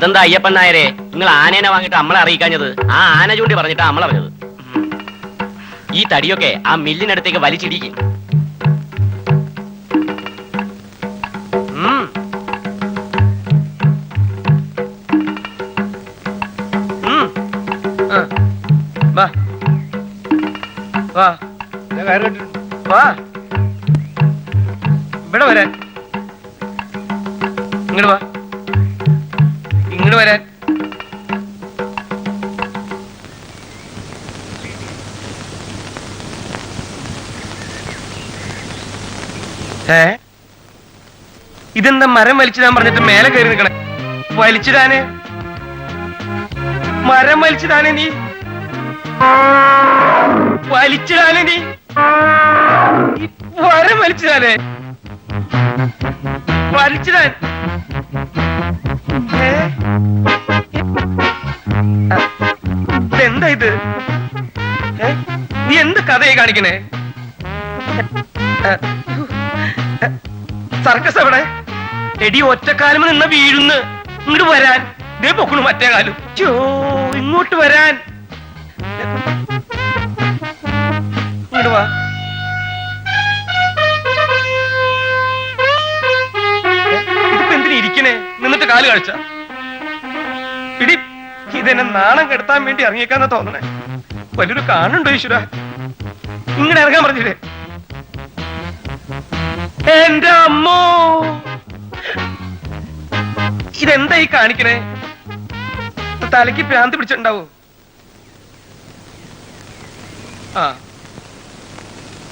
അതെന്താ അയ്യപ്പൻ നായരെ, നിങ്ങൾ ആനേനെ വാങ്ങിട്ട് നമ്മളെ അറിയിക്കാഞ്ഞത്? ആ ആന ചൂണ്ടി പറഞ്ഞിട്ടാ നമ്മളറിഞ്ഞത്. ഈ തടിയൊക്കെ ആ മില്ലിനടുത്തേക്ക് വലിച്ചിടിക്കും. വാ വാ വാ, ഇവിടെ വരാൻ, ഇങ്ങോട്ട് വാ, ഇങ്ങോട്ട് വരാൻ. ഇതെന്താ മരം വലിച്ചിടാൻ പറഞ്ഞിട്ട് മേലെ കയറി നിൽക്കണേ? വലിച്ചിടാനേ, മരം വലിച്ചിടാനേ നീ, വലിച്ചിടാനേ നീ, മരം വലിച്ചിടാനേ, വലിച്ചിടാൻ. എന്താ ഇത്? നീ എന്ത് കഥയെ കാണിക്കണേ? സർക്കസ് എവിടെ? എടി ഒറ്റക്കാലം നിന്ന വീഴുന്ന്. ഇങ്ങോട്ട് വരാൻ. ദേ പൊക്കണു മറ്റേ കാലും. ചോ, ഇങ്ങോട്ട് വരാൻ. ഇങ്ങോട്ട് വാ. ഇതിപ്പോ എന്തിനാ ഇരിക്കണേ? നിന്നിട്ട് കാല് കഴിച്ച ഇടി. ഇതെന്നെ നാണം കെടുത്താൻ വേണ്ടി ഇറങ്ങിയേക്കാന്നാ തോന്നണേ. വലിയൊരു കാണുണ്ടോ ഈശ്വര? ഇങ്ങനെ ഇറങ്ങാൻ പറഞ്ഞില്ലേ? എന്റെ അമ്മോ, ഇതെന്താ ഈ കാണിക്കണേ? തലയ്ക്ക് ഭ്രാന്തി പിടിച്ചിട്ടുണ്ടാവോ? ആ